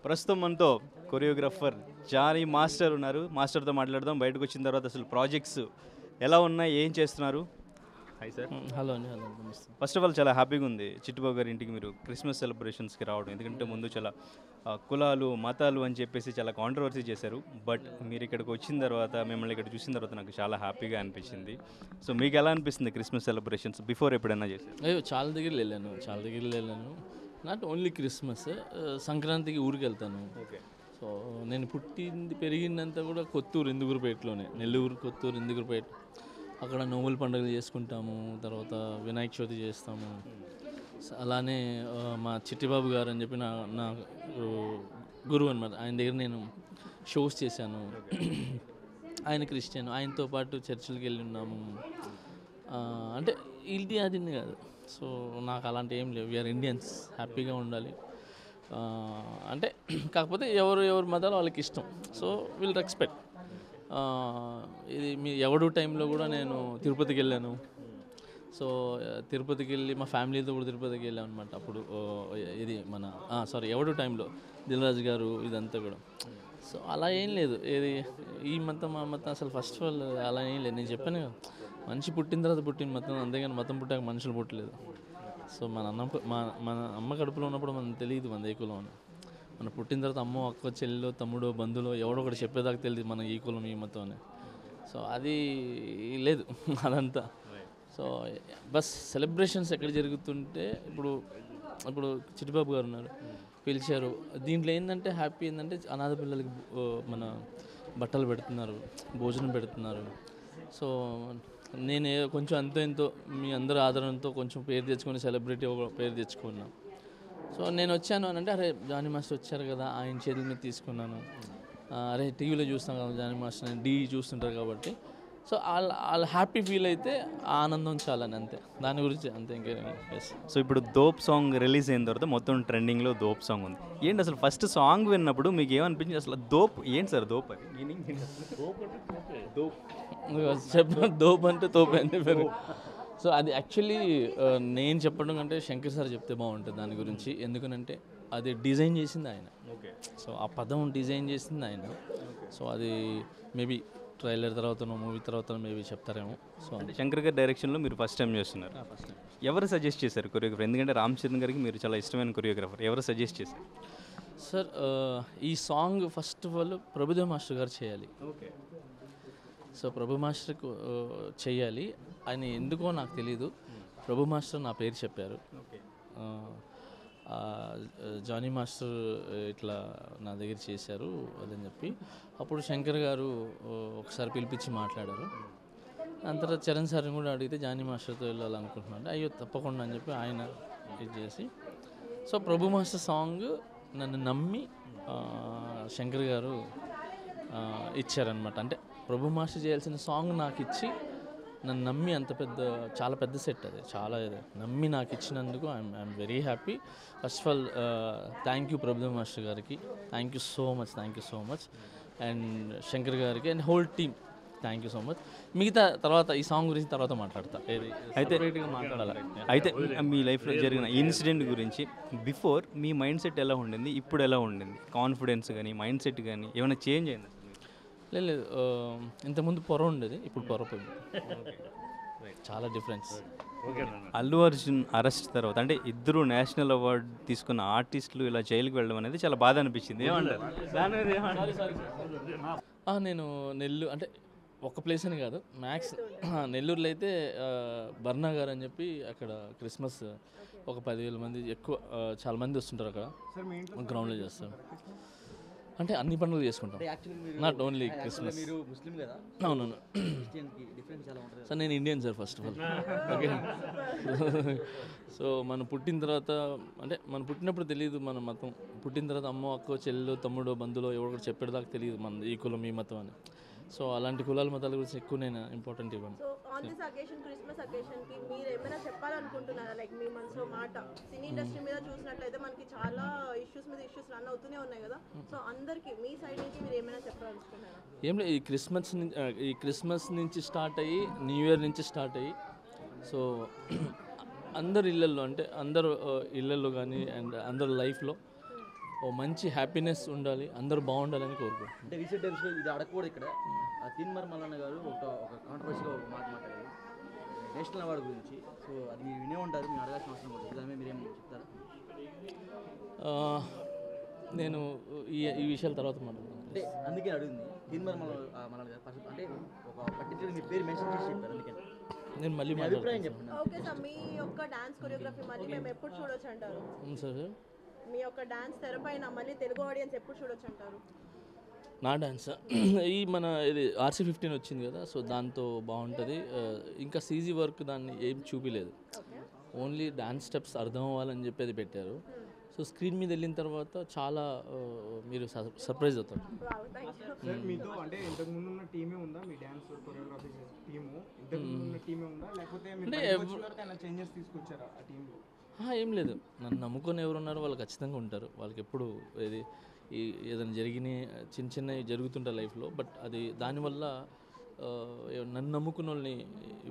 ప్రస్తుతం మనతో choreographer Johnny master ఉన్నారు. మాస్టర్తో మాట్లాడదాం. బయటకు వచ్చిన తర్వాత అసలు ప్రాజెక్ట్స్ ఎలా ఉన్నాయి, ఏం చేస్తున్నారు? Hi sir. హలో అండి. హలో నమస్తే. ఫస్ట్ ఆఫ్ ఆల్ చాలా హ్యాపీగా ఉంది చిట్టుబాబు గారి ఇంటికి మీరు క్రిస్మస్ సెలబ్రేషన్స్కి రావడం. ఎందుకంటే ముందు చాలా కులాలు మతాలు అని చెప్పేసి చాలా కాంట్రవర్సీ చేశారు. బట్ మీరు ఇక్కడికి వచ్చిన తర్వాత, మిమ్మల్ని ఇక్కడ చూసిన తర్వాత నాకు చాలా హ్యాపీగా అనిపించింది. సో మీకు ఎలా అనిపిస్తుంది క్రిస్మస్ సెలబ్రేషన్స్ బిఫోర్ ఎప్పుడైనా చేశారు? అయ్యో చాలా దగ్గర వెళ్ళాను. నాట్ ఓన్లీ క్రిస్మస్, సంక్రాంతికి ఊరికి వెళ్తాను. ఓకే. సో నేను పుట్టింది పెరిగిందంతా కూడా కొత్తూరు ఇందుగురుపేటలోనే, నెల్లూరు కొత్తూరు ఇందుగురుపేట. అక్కడ నోముల పండుగలు చేసుకుంటాము, తర్వాత వినాయక చవితి చేస్తాము. అలానే మా చిట్టిబాబు గారు అని చెప్పి నా గురువు అనమాట. ఆయన దగ్గర నేను షోస్ చేశాను. ఆయన క్రిస్టియన్, ఆయనతో పాటు చర్చిలకు వెళ్ళి ఉన్నాము. అంటే ఇది అది కాదు. సో నాకు అలాంటి ఏం లేవు. వీఆర్ ఇండియన్స్, హ్యాపీగా ఉండాలి. అంటే కాకపోతే ఎవరు మతాలు వాళ్ళకి ఇష్టం. So will respect. ఇది మీ ఎవడు టైంలో కూడా నేను తిరుపతికి వెళ్ళాను. సో తిరుపతికి వెళ్ళి మా ఫ్యామిలీతో కూడా తిరుపతికి వెళ్ళాను అనమాట. అప్పుడు ఇది మన ఎవడు టైంలో దిల్రాజు గారు ఇదంతా కూడా. సో అలా ఏం లేదు. ఇది ఈ మతం ఆ మతం అసలు ఫస్ట్ ఆఫ్ ఆల్ అలా ఏం లేదు. నేను చెప్పాను కదా, మనిషి పుట్టిన తర్వాత పుట్టిన మతం, అంతేగాని మతం పుట్టాక మనుషులు పుట్టలేదు. సో మన అమ్మ కడుపులో ఉన్నప్పుడు మనకు తెలియదు మన ఏ కులం అని. మన పుట్టిన తర్వాత అమ్మో అక్క చెల్లెలో తమ్ముడో బంధువులో ఎవడో ఒకటి చెప్పేదాకా తెలియదు మన ఈ కులం ఈ మతం అని. సో అది లేదు అదంతా. సో బస్ సెలబ్రేషన్స్ ఎక్కడ జరుగుతుంటే ఇప్పుడు చిట్టిబాబు గారు ఉన్నారు, పిలిచారు. దీంట్లో ఏంటంటే హ్యాపీ ఏంటంటే అనాథ పిల్లలకి మన బట్టలు పెడుతున్నారు, భోజనం పెడుతున్నారు. సో నేను కొంచెం ఎంతో మీ అందరి ఆదరణతో కొంచెం పేరు తెచ్చుకొని సెలబ్రిటీ ఒక పేరు తెచ్చుకున్నాను. సో నేను వచ్చాను అని అంటే, అరే జానీ మాస్టర్ వచ్చారు కదా, ఆయన చేతుల మీద తీసుకున్నాను. అరే టీవీలో చూస్తాం కదా జానీ మాస్టర్, డీ చూస్తుంటారు కాబట్టి. సో వాళ్ళు హ్యాపీ ఫీల్ అయితే ఆనందం చాలని, అంతే. దాని గురించి అంతే, ఇంకేం. సో ఇప్పుడు దోప్ సాంగ్ రిలీజ్ అయిన తర్వాత మొత్తం ట్రెండింగ్లో దోప్ సాంగ్ ఉంది. ఏంటి అసలు ఫస్ట్ సాంగ్ విన్నప్పుడు మీకు ఏమనిపించింది? అసలు దోప్ ఏంటి సార్? దోప్ అది దోప్ అంటే తోపే అని పేరు. సో అది యాక్చువల్లీ నేను చెప్పడం కంటే శంకర్ సార్ చెప్తే బాగుంటుంది దాని గురించి. ఎందుకనంటే అది డిజైన్ చేసింది ఆయన. ఓకే. సో ఆ పదం డిజైన్ చేసింది ఆయన. సో అది మేబీ ట్రైలర్ తర్వాత మూవీ తర్వాత మేబీ చెప్తారేమో. సో అంటే శంకర్ గారి డైరెక్షన్లో మీరు ఫస్ట్ టైం చేస్తున్నారు. First time. ఎవరు సజెస్ట్ చేశారు కొరియోగ్రాఫర్? ఎందుకంటే రామ్ చరణ్ గారికి మీరు చాలా ఇష్టమైన కొరియోగ్రాఫర్. ఎవరు సజెస్ట్ చేశారు? సార్ ఈ song first of all Prabhudev master గారు చేయాలి. ఓకే. సో ప్రభు మాస్టర్కు చెయ్యాలి అని ఎందుకో నాకు తెలీదు. ప్రభు మాస్టర్ నా పేరు చెప్పారు. ఓకే. జానీ మాస్టర్ ఇట్లా నా దగ్గర చేశారు అదని చెప్పి. అప్పుడు శంకర్ గారు ఒకసారి పిలిపించి మాట్లాడారు. దాని తర్వాత చరణ్ సార్ని కూడా అడిగితే జానీ మాస్టర్తో వెళ్ళాలనుకుంటున్నాను. అయ్యో తప్పకుండా అని చెప్పి ఆయన ఇది చేసి, సో ప్రభు మాస్టర్ సాంగ్ నన్ను నమ్మి శంకర్ గారు ఇచ్చారనమాట. అంటే ప్రభు మాస్టర్ చేయాల్సిన సాంగ్ నాకు ఇచ్చి నన్ను నమ్మి, అంత చాలా పెద్ద సెట్ అది, చాలా నమ్మి నాకు ఇచ్చినందుకు I'm very happy. First of all thank you Prabhudev master గారికి, thank you so much. And Shankar గారికి and whole team thank you so much. మిగతా తర్వాత ఈ సాంగ్ గురించి తర్వాత మాట్లాడతా. అయితే మాట్లాడాలి. అయితే మీ లైఫ్లో జరిగిన ఇన్సిడెంట్ గురించి బిఫోర్ మీ మైండ్ సెట్ ఎలా ఉండింది, ఇప్పుడు ఎలా ఉండింది? కాన్ఫిడెన్స్ కానీ మైండ్ సెట్ కానీ ఏమైనా చేంజ్ అయింది? లేదు, ఇంతకుముందు పొర ఉండేది, ఇప్పుడు పొర పోయింది. చాలా డిఫరెన్స్. అల్లు అర్జున్ అరెస్ట్ తర్వాత అంటే ఇద్దరు నేషనల్ అవార్డు తీసుకున్న ఆర్టిస్టులు ఇలా జైలుకి వెళ్ళడం అనేది చాలా బాధ అనిపించింది. ఏమంటారు? నేను అంటే ఒక్క ప్లేస్ అని కాదు, మ్యాక్స్ నెల్లూరులో అయితే బర్నా గారు అని చెప్పి అక్కడ క్రిస్మస్ ఒక 10,000 మంది ఎక్కువ, చాలా మంది వస్తుంటారు అక్కడ. గ్రౌండ్లో చేస్తాం. అంటే అన్ని పండుగలు చేసుకుంటాం, నాట్ ఓన్లీ క్రిస్మస్. అవునవును సార్, నేను Indian sir first of all. Okay. So మనం పుట్టిన తర్వాత, అంటే మనం పుట్టినప్పుడు తెలియదు మన మతం. పుట్టిన తర్వాత అమ్మో అక్కో చెల్లెలో తమ్ముడో బంధువులో ఎవరో చెప్పేదాకా తెలియదు మన ఈ కులం ఈ మతం అని. సో అలాంటి కులాల మతాల గురించి ఎక్కువ నేను ఇంపార్టెంట్ ఇవ్వను. So on this occasion, Christmas occasion కి మీరు ఏమైనా చెప్పాలనుకుంటున్నారా? లైక్ మీ మనసులో మాట. సినీ ఇండస్ట్రీ మీద చూసినట్లయితే మనకి చాలా ఇష్యూస్ రన్ అవుతూనే ఉన్నాయి కదా. సో అందరికి మీ సైడ్ నుంచి మీరు ఏమైనా చెప్పాలనుకుంటున్నారా? ఏం లేదు, ఈ క్రిస్మస్ నుంచి స్టార్ట్ అయ్యి న్యూ ఇయర్ నుంచి స్టార్ట్ అయ్యి, సో అందరు ఇళ్ళల్లో, అంటే అందరు ఇళ్ళల్లో కానీ అండ్ అందరు లైఫ్లో ఓ మంచి హ్యాపీనెస్ ఉండాలి, అందరూ బాగుండాలని కోరుకుంటున్నాను. అంటే రీసెంట్ డేస్లో ఇది అడగకూడదు ఇక్కడ తీన్మార్ మల్లన్న గారు ఒక కాంట్రవర్సీగా ఒక మాట మాట్లాడారు నేషనల్ అవార్డు గురించి. సో అది మీరు వినే ఉంటారు, మీరు అడగాల్సిన అవసరం ఉంటుంది. దాని మీద మీరేం చెప్తారా? నేను ఈ విషయాల తర్వాత మాట్లాడతాను. అంటే అందుకే అడిగింది తీన్మార్ మల్లన్న గారు అంటే ఒక పర్టికులర్ మీ పేరు మెన్షన్ చేసి చెప్పారు, అందుకని నేను మళ్ళీ మీ అభిప్రాయం చెప్పండి. ఓకే సార్, మీ యొక్క డాన్స్ కొరియోగ్రఫీ మళ్ళీ మేము ఎప్పుడు చూడొచ్చు అంటారు? సార్ మీ యొక్క డాన్స్ తెరపైన మళ్ళీ తెలుగు ఆడియన్స్ ఎప్పుడు చూడొచ్చు అంటారు? నా డాన్స్ ఈ మన ఇది RC15 వచ్చింది కదా, సో దాంతో బాగుంటుంది. ఇంకా CG వర్క్ దాన్ని ఏం చూపిలేదు, ఓన్లీ డాన్స్ స్టెప్స్ అర్థం అవ్వాలని చెప్పి అది పెట్టారు. సో స్క్రీన్ మీద వెళ్ళిన తర్వాత చాలా మీరు సర్ప్రైజ్ అవుతారు. సార్ మీతో అంటే ఇంతకుముందు ఉన్న టీమే ఉందా, మీ డ్యాన్స్ కొరియోగ్రఫీ టీము ఇంతకుముందు ఉన్న టీమే ఉందా, లేకపోతే చేంజెస్ తీసుకొచ్చారా ఆ టీంలో? ఏం లేదు, నన్ను నమ్ముకొని ఎవరు ఉన్నారో వాళ్ళు ఖచ్చితంగా ఉంటారు. వాళ్ళకి ఎప్పుడు ఏదైనా చిన్న చిన్నవి జరుగుతుంటాయి లైఫ్లో, బట్ అది దానివల్ల నన్ను నమ్ముకున్న వాళ్ళని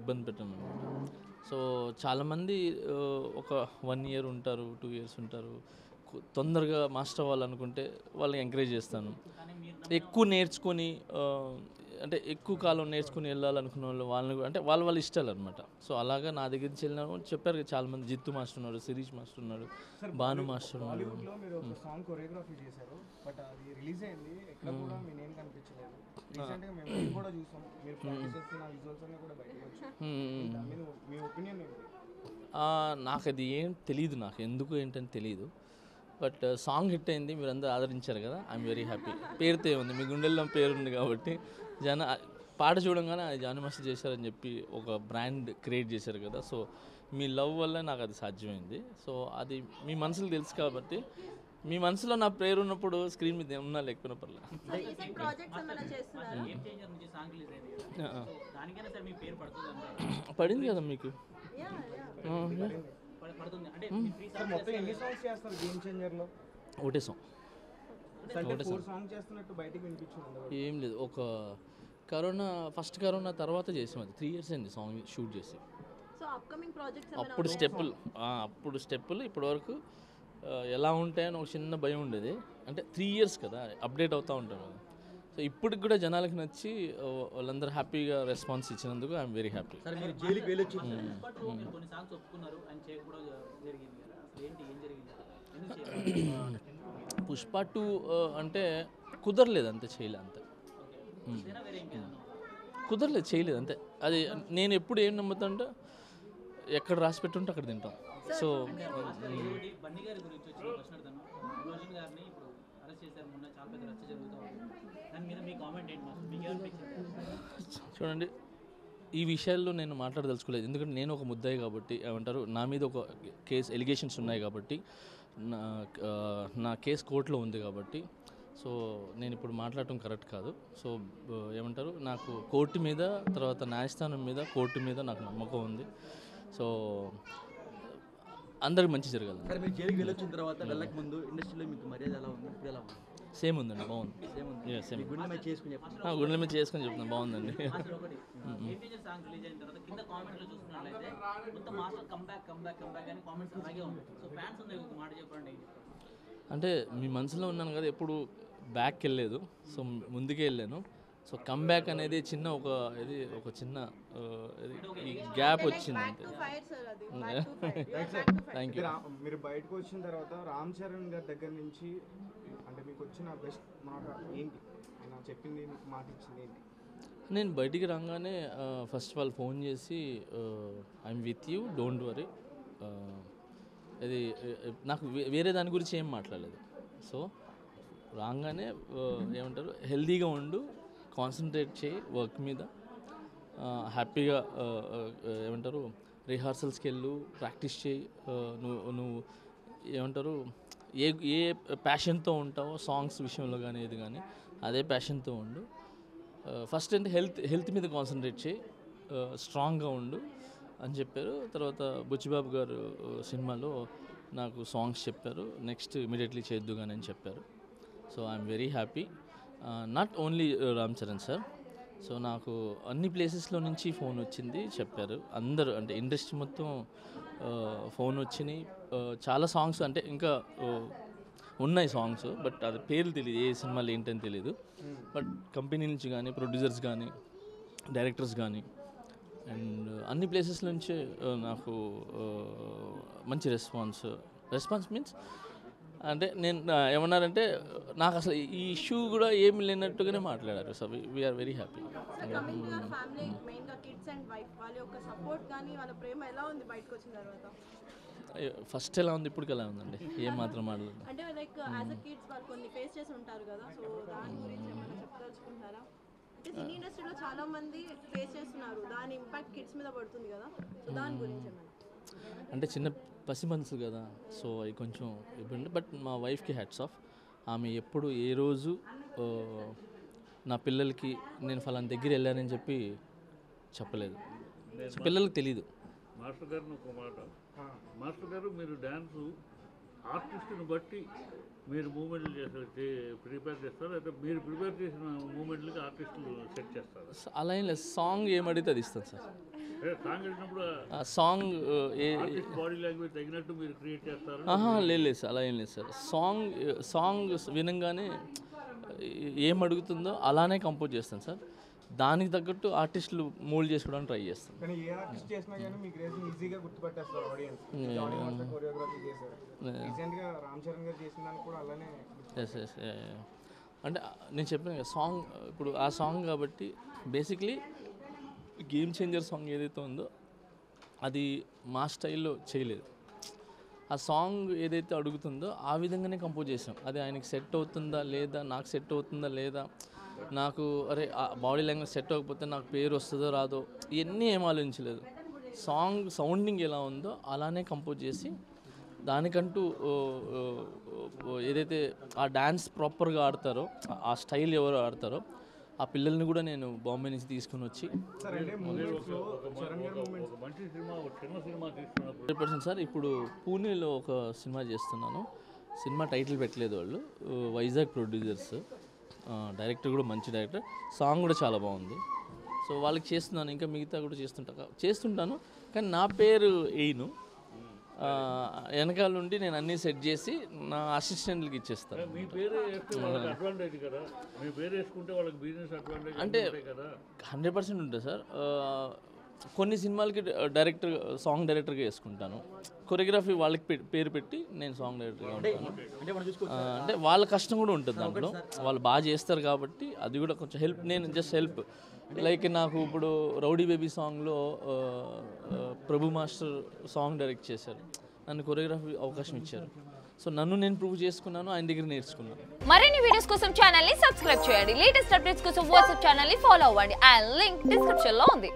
ఇబ్బంది పెట్టాను అనమాట. సో చాలామంది ఒక 1 year ఉంటారు, 2 years ఉంటారు. తొందరగా మాస్టర్ అవ్వాలనుకుంటే వాళ్ళని ఎంకరేజ్ చేస్తాను. ఎక్కువ నేర్చుకొని అంటే ఎక్కువ కాలం నేర్చుకుని వెళ్ళాలనుకున్న వాళ్ళని అంటే వాళ్ళ ఇష్టాలు అనమాట. సో అలాగా నా దగ్గర నుంచి వెళ్ళిన చెప్పారు కదా చాలామంది, జిత్తు మాస్టర్ ఉన్నాడు, శిరీష్ మాస్టర్ ఉన్నాడు, భాను మాస్టర్ ఉన్నాడు. బాలీవుడ్లో మీరు ఒక సాంగ్ కొరియోగ్రఫీ చేశారు, బట్ అది రిలీజ్ అయింది, ఎక్కడ కూడా మీ నేమ్ కనిపించలేదు. రీసెంట్గా మేము కూడా చూసాం, మీరు ప్రాక్టీస్ చేస్తున్న విజువల్స్ అన్నీ కూడా బయటకు వచ్చాయి. దాని మీద మీ ఒపీనియన్ ఏంటి? నాకు అది ఏం తెలియదు, నాకు ఎందుకు ఏంటని తెలియదు. బట్ సాంగ్ హిట్ అయింది, మీరు అందరూ ఆదరించారు కదా, ఐఎమ్ వెరీ హ్యాపీ. పేరుతో ఉంది, మీ గుండెల్లో పేరు ఉంది కాబట్టి పాట చూడంగానే అది జానీ మాస్టర్ చేశారని చెప్పి ఒక బ్రాండ్ క్రియేట్ చేశారు కదా. సో మీ లవ్ వల్ల నాకు అది సాధ్యమైంది. సో అది మీ మనసులో తెలుసు కాబట్టి, మీ మనసులో నా పేరు ఉన్నప్పుడు స్క్రీన్ మీద ఉన్నా లేకపోయినా పర్లేదు. పడింది కదా మీకు. మొత్తం ఎన్ని సాంగ్స్ చేస్తారు గేమ్ చేంజర్లో? ఒకటే సాంగ్, సాంగ్ చేస్తున్నట్టు బయటికి వినిపించింది. ఏం లేదు, ఒక ఫస్ట్ కరోనా తర్వాత చేసాం, అది 3 years అయింది సాంగ్ షూట్ చేసి. అప్పుడు స్టెప్పులు ఇప్పటి వరకు ఎలా ఉంటాయని ఒక చిన్న భయం ఉండేది, అంటే 3 years కదా, అప్డేట్ అవుతూ ఉంటాం కదా. సో ఇప్పటికి కూడా జనాలకు నచ్చి వాళ్ళందరూ హ్యాపీగా రెస్పాన్స్ ఇచ్చినందుకు ఐఎమ్ వెరీ హ్యాపీ. సరే మీరు జైలుకి వెళ్ళొచ్చు, పుష్ప 2 అంటే కుదరలేదు, అంతే చేయలేదు, అంతే కుదరలేదు, చేయలేదు అంతే. అది నేను ఎప్పుడు ఏం నమ్ముతా అంటే ఎక్కడ రాసి పెట్టుంటే అక్కడ తింటాం. సో చూడండి, ఈ విషయాల్లో నేను మాట్లాడదలుచుకోలేదు, ఎందుకంటే నేను ఒక ముద్దాయి కాబట్టి, ఏమంటారు, నా మీద ఒక ఎలిగేషన్స్ ఉన్నాయి కాబట్టి, నా కేసు కోర్టులో ఉంది కాబట్టి, సో నేను ఇప్పుడు మాట్లాడటం కరెక్ట్ కాదు. సో ఏమంటారు, నాకు కోర్టు మీద, తర్వాత న్యాయస్థానం మీద, కోర్టు మీద నాకు నమ్మకం ఉంది. సో అందరికి మంచి జరగాలి. సరే మీరు జైలుకి వెళ్ళొచ్చిన తర్వాత వెళ్ళక ముందు ఇండస్ట్రీలో మీకు మర్యాద ఎలా ఉంది, ఇప్పుడు ఎలా ఉంది? సేమ్ ఉందండి, బాగుంది. సేమ్ గుండె మీద చేసుకుని గుండెల మీద చేసుకొని చెప్తున్నాను, బాగుందండి. అంటే మీ మనసులో ఉన్నాను కదా, ఎప్పుడు బ్యాక్ వెళ్ళలేదు, సో ముందుకే వెళ్ళాను. సో కమ్బ్యాక్ అనేది ఒక చిన్న గ్యాప్ వచ్చింది అంతే. Thank you. మీరు బయటకు వచ్చిన తర్వాత రామ్ చరణ్ గారి దగ్గర నుంచి అంటే మీకు వచ్చిన బెస్ట్ మాట ఏంటి, ఆయన చెప్పింది మీకు మాట ఇచ్చింది ఏంటి? నేను బయటికి రాగానే ఫస్ట్ ఆఫ్ ఆల్ ఫోన్ చేసి I'm with you, don't worry, ఇది నాకు వేరే దాని గురించి ఏం మాట్లాడలేదు. సో రాగానే ఏమంటారు, హెల్తీగా ఉండు, కాన్సన్ట్రేట్ చేయి వర్క్ మీద, హ్యాపీగా ఏమంటారు, రిహార్సల్స్కి వెళ్ళు, ప్రాక్టీస్ చేయి, నువ్వు ఏమంటారు, ఏ ప్యాషన్తో ఉంటావో సాంగ్స్ విషయంలో కానీ ఏది కానీ అదే ప్యాషన్తో ఉండు. ఫస్ట్ అంటే హెల్త్ మీద కాన్సన్ట్రేట్ చేయి, స్ట్రాంగ్గా ఉండు అని చెప్పారు. తర్వాత బుచ్చిబాబు గారు సినిమాలో నాకు సాంగ్స్ చెప్పారు, నెక్స్ట్ ఇమీడియట్లీ చేద్దు కానీ అని చెప్పారు. So I'm very happy. Not only Ram Charan sir, so నాకు అన్ని ప్లేసెస్లో నుంచి ఫోన్ వచ్చింది, చెప్పారు అందరూ, అంటే ఇండస్ట్రీ మొత్తం ఫోన్ వచ్చినాయి. చాలా సాంగ్స్ అంటే ఇంకా ఉన్నాయి సాంగ్స్, బట్ అది పేర్లు తెలియదు, ఏ సినిమాలు ఏంటని తెలియదు. బట్ కంపెనీ నుంచి కానీ, ప్రొడ్యూసర్స్ కానీ, డైరెక్టర్స్ కానీ అండ్ అన్ని ప్లేసెస్ నుంచి నాకు మంచి రెస్పాన్స్ మీన్స్ అంటే నేను ఏమన్నారంటే నాకు అసలు ఈ ఇష్యూ కూడా ఏమి లేనట్టుగానే మాట్లాడారు. So we're very happy. Coming to your family, మెయిన్గా కిడ్స్ అండ్ వైఫ్, వాళ్ళ యొక్క సపోర్ట్ కానీ వాళ్ళ ప్రేమ ఎలా ఉంది బయటకు వచ్చిన తర్వాత? ఫస్ట్ ఎలా ఉంది, ఇప్పటికి ఎలా ఉందండి, ఏం మాత్రం మాట్లాడలేదు. అంటే లైక్ యాజ్ అ కిడ్స్ వాళ్ళు కొన్ని ఫేస్ చేసి ఉంటారు కదా, సో దాని గురించి ఏమైనా చెప్పదలుచుకుంటారా? అంటే సినీ ఇండస్ట్రీలో చాలా మంది ఫేస్ చేస్తున్నారు, దాని ఇంపాక్ట్ కిడ్స్ మీద పడుతుంది కదా, సో దాని గురించి ఏమైనా? అంటే చిన్న పసి మనసు కదా, సో అవి కొంచెం ఇబ్బంది. బట్ మా వైఫ్కి హ్యాట్స్ ఆఫ్. ఆమె ఎప్పుడు ఏ రోజు నా పిల్లలకి నేను ఫలానా దగ్గర వెళ్ళానని చెప్పి చెప్పలేదు. సో పిల్లలకి తెలీదు. మాస్టర్ గారిని ఒక మాట, మాస్టర్ గారు మీరు డ్యాన్స్ ఆర్టిస్ట్ని బట్టి మీరు మూమెంట్లు ప్రిపేర్ చేస్తారు, అయితే మీరు ప్రిపేర్ చేసిన మూమెంట్లకి ఆర్టిస్టులు సెట్ చేస్తారు? అలా ఏం లేదు, సాంగ్ ఏమడితే అది ఇస్తాను సార్. సాంగ్ వెళ్ళినప్పుడు సాంగ్ బాడీ లాంగ్వేజ్ తగినట్టు మీరు క్రియేట్ చేస్తారు? లేదు సార్, అలా ఏం లేదు సార్. సాంగ్ వినంగానే ఏం అడుగుతుందో అలానే కంపోజ్ చేస్తాను సార్. దానికి తగ్గట్టు ఆర్టిస్టులు మోల్డ్ చేసుకోవడానికి ట్రై చేస్తాను. కానీ ఏ ఆర్టిస్ట్ చేసినా కానీ మీ గ్రేస్ ఈజీగా గుర్తుపట్టేస్తారు ఆడియన్స్. కొరియోగ్రఫీ చేశారు రీసెంట్గా రామ్ చరణ్ గారు చేసిన దానికి కూడా అలానే. ఎస్ అంటే నేను చెప్పాను కదా సాంగ్, ఇప్పుడు ఆ సాంగ్ కాబట్టి బేసిక్లీ గేమ్ చేంజర్ సాంగ్ ఏదైతే ఉందో అది మా స్టైల్లో చేయలేదు. ఆ సాంగ్ ఏదైతే అడుగుతుందో ఆ విధంగానే కంపోజ్ చేసాం. అది ఆయనకి సెట్ అవుతుందా లేదా, నాకు సెట్ అవుతుందా లేదా, నాకు అరే బాడీ లాంగ్వేజ్ సెట్ అవ్వకపోతే నాకు పేరు వస్తుందో రాదో, ఇవన్నీ ఏం ఆలోచించలేదు. సాంగ్ సౌండింగ్ ఎలా ఉందో అలానే కంపోజ్ చేసి దానికంటూ ఏదైతే ఆ డ్యాన్స్ ప్రాపర్గా ఆడతారో, ఆ స్టైల్ ఎవరు ఆడతారో ఆ పిల్లల్ని కూడా నేను బాంబే నుంచి తీసుకుని వచ్చి 100% సార్. ఇప్పుడు పూణేలో ఒక సినిమా చేస్తున్నాను. సినిమా టైటిల్ పెట్టలేదు వాళ్ళు, వైజాగ్ ప్రొడ్యూసర్స్, డైరెక్టర్ కూడా మంచి డైరెక్టర్, సాంగ్ కూడా చాలా బాగుంది. సో వాళ్ళకి చేస్తున్నాను, ఇంకా మిగతా కూడా చేస్తుంటాను. కానీ నా పేరు వేయను, వెనకాల నుండి నేను అన్నీ సెట్ చేసి నా అసిస్టెంట్లకి ఇచ్చేస్తాను. మీ పేరు అడ్వాంటేజ్ కదా, మీ పేరు వేసుకుంటే వాళ్ళకి బిజినెస్ అడ్వాంటేజ్ అంటే కదా. 100% ఉంటుంది సార్. కొన్ని సినిమాలకి సాంగ్ డైరెక్టర్గా వేసుకుంటాను, కొరియోగ్రఫీ వాళ్ళకి పేరు పెట్టి నేను సాంగ్ డైరెక్టర్గా ఉంటాను. అంటే వాళ్ళ కష్టం కూడా ఉంటుంది దాంట్లో, వాళ్ళు బాగా చేస్తారు కాబట్టి అది కూడా కొంచెం హెల్ప్, నేను జస్ట్ హెల్ప్. లైక్ నాకు ఇప్పుడు రౌడీ బేబీ సాంగ్లో ప్రభు మాస్టర్ సాంగ్ డైరెక్ట్ చేశారు, నన్ను కొరియోగ్రఫీ అవకాశం ఇచ్చారు. సో నన్ను నేను ప్రూవ్ చేసుకున్నాను, ఆయన దగ్గర నేర్చుకున్నాను. మరిన్ని వీడియోస్ కోసం ఛానల్ ని సబ్స్క్రైబ్ చేయండి, లేటెస్ట్ అప్డేట్స్ కోసం వాట్సాప్ ఛానల్ ని ఫాలో అవ్వండి, అండ్ లింక్ డిస్క్రిప్షన్ లో ఉంది.